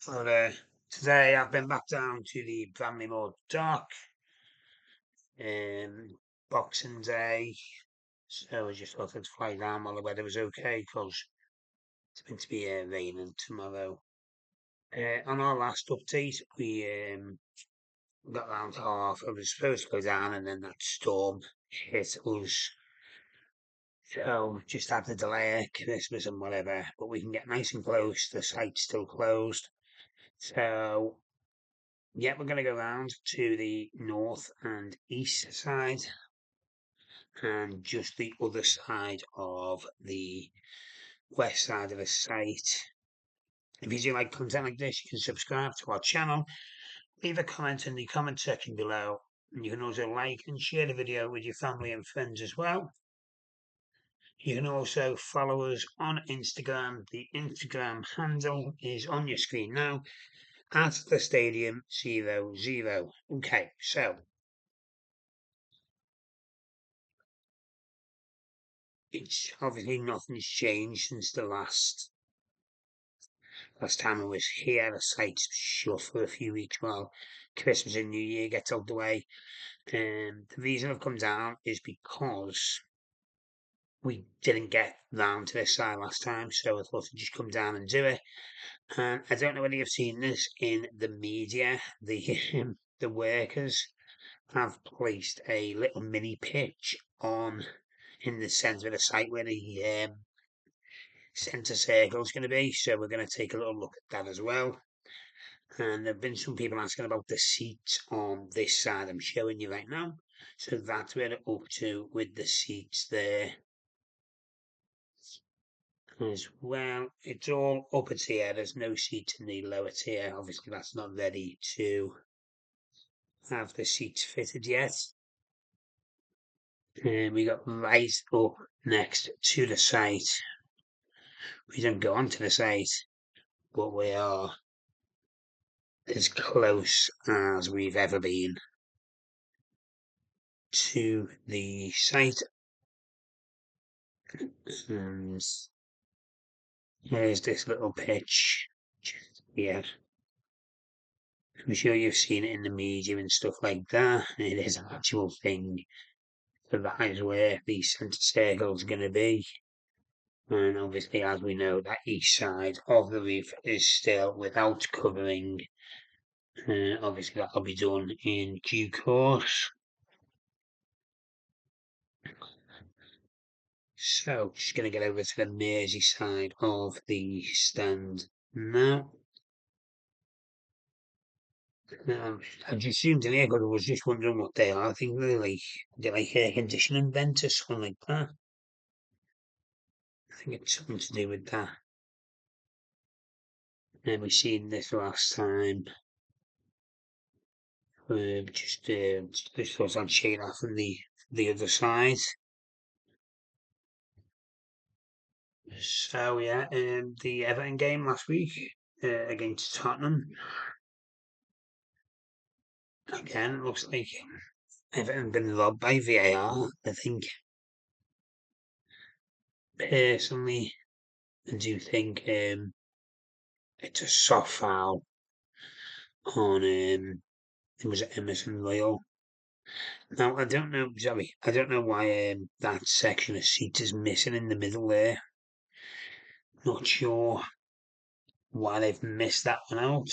But today I've been back down to the Bramley-moore dock, Boxing Day, so I just thought I'd fly down while the weather was okay, because it's meant to be raining tomorrow. On our last update, we got round to half. I was supposed to go down, and then that storm hit us. So just had to delay it, Christmas and whatever, but we can get nice and close. The site's still closed. So yeah, we're going to go round to the north and east side, and just the other side of the west side of the site. If you do like content like this, you can subscribe to our channel, leave a comment in the comment section below, and you can also like and share the video with your family and friends as well. You can also follow us on Instagram. The Instagram handle is on your screen now, at the Stadium 00. Okay, so it's obviously nothing's changed since the last time I was here. The site's shut for a few weeks while Christmas and New Year gets out the way. The reason I've come down is because we didn't get round to this side last time, so I thought I'd just come down and do it. And I don't know whether you've seen this in the media. The workers have placed a little mini pitch on in the centre of the site where the centre circle is going to be. So we're going to take a little look at that as well. And there have been some people asking about the seats on this side I'm showing you right now. So that's where it's up to with the seats there as well. It's all upper tier. There's no seats in the lower tier. Obviously, that's not ready to have the seats fitted yet. And we got right up next to the site. We don't go onto the site, but we are as close as we've ever been to the site. And here's this little pitch here. I'm sure you've seen it in the media and stuff like that. It is an actual thing. So that is where the centre circle is going to be. And obviously, as we know, that east side of the roof is still without covering. Obviously, that'll be done in due course. So, just going to get over to the Mersey side of the stand now. I just zoomed in here because I was just wondering what they are. I think they're like air conditioning vents or something like that. I think it's something to do with that. And we seen this last time. Just thought I'd shake that from the other side. So yeah, the Everton game last week against Tottenham. Again, it looks like Everton been robbed by VAR. I think personally, I do think it's a soft foul on it was Emerson Royal. Now I don't know, sorry, I don't know why that section of seat is missing in the middle there. Not sure why they've missed that one out.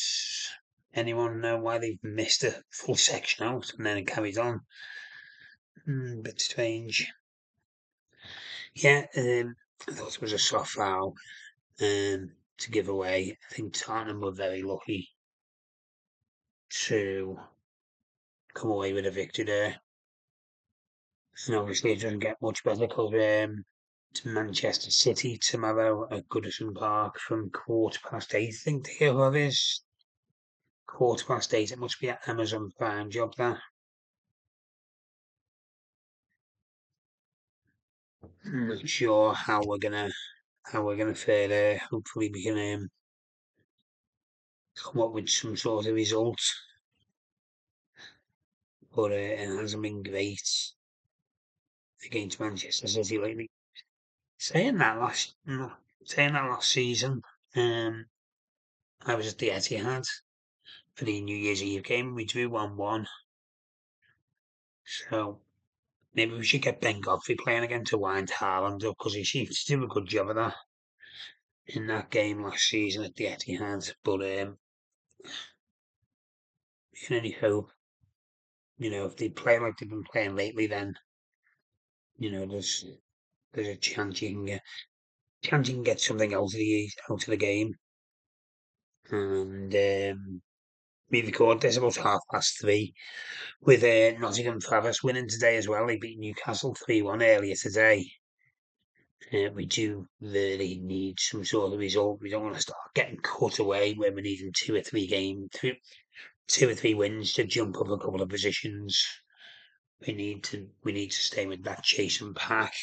Anyone know why they've missed a full section out and then it carries on? Bit strange. Yeah, I thought it was a soft foul to give away. I think Tottenham were very lucky to come away with a victory there. And obviously, it doesn't get much better because to Manchester City tomorrow at Goodison Park from 8:15. I think the kickoff is 8:15. It must be an Amazon Prime job that. I'm not sure how we're gonna fare there. Hopefully, we can come up with some sort of result. But it hasn't been great against Manchester City lately. Saying that last season, um, I was at the Etihad for the New Year's Eve game. We drew 1-1. So maybe we should get Ben Godfrey playing again to wind Haaland up, because he seemed to do a good job of that in that game last season at the Etihad. But you can only hope, if they play like they've been playing lately, then there's a chance you can get something out of the game. And we record this about 3:30 with Nottingham Forest winning today as well. They beat Newcastle 3-1 earlier today. We do really need some sort of result. We don't want to start getting cut away when we need 2 or 3 wins to jump up a couple of positions. We need to stay with that chasing pack.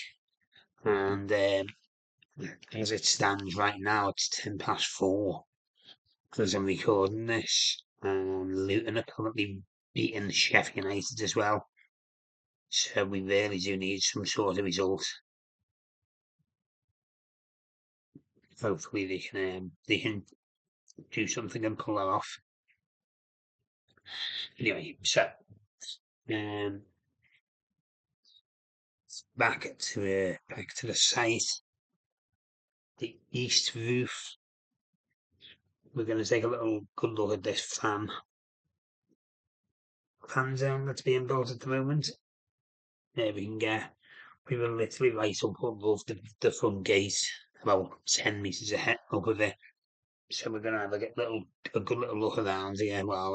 And as it stands right now, it's 4:10 as I'm recording this. Luton are currently beating Sheffield United as well. So we really do need some sort of result. Hopefully they can do something and pull that off. Anyway, so um, back to the site, the east roof. We're going to take a little good look at this fan zone that's being built at the moment. There we were literally right up above the front gate, about 10 metres ahead up of it. So we're going to have a good little look around here while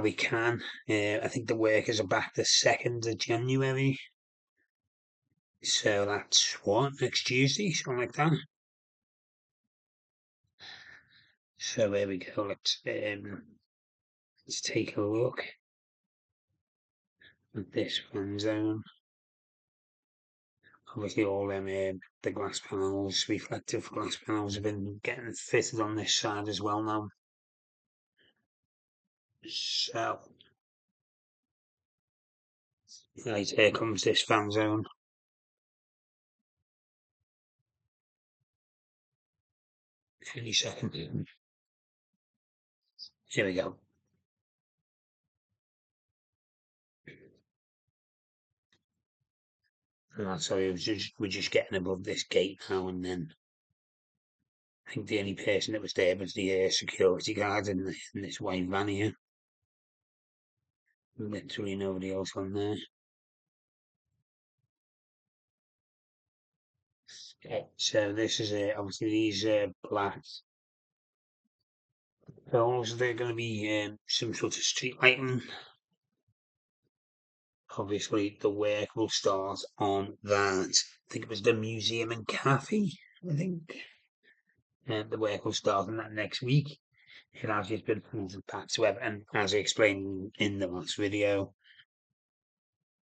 we can. I think the workers are back the 2nd of January. So that's next Tuesday, something like that. So there we go. Let's take a look at this fan zone. Obviously, all them the glass panels, reflective glass panels, have been getting fitted on this side as well now. So, right, here comes this fan zone. Any second. Here we go. Sorry, we're just getting above this gate now, and then I think the only person that was there was the security guard in this white van here. Literally nobody else on there. Okay, so this is obviously these black poles. They're going to be some sort of street lighting. Obviously, the work will start on that. I think it was the museum and cafe. I think the work will start on that next week. It has just been printed back to Everton, as I explained in the last video.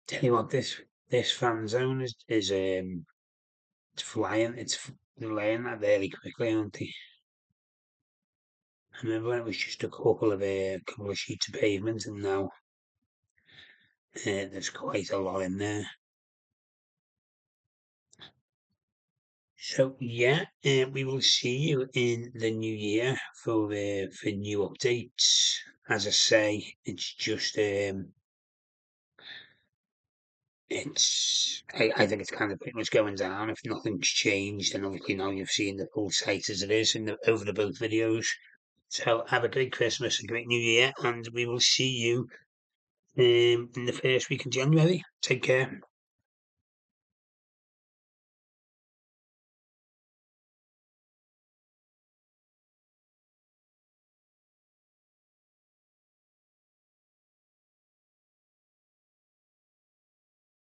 Tell you what, this fan zone is it's flying. They're laying that really quickly, aren't they? I remember when it was just a couple of sheets of pavement, and now there's quite a lot in there. So yeah, we will see you in the new year for new updates. As I say, it's just I think it's kind of pretty much going down if nothing's changed, and obviously now you've seen the full site as it is over the both videos. So have a great Christmas, a great New Year, and we will see you in the first week of January. Take care.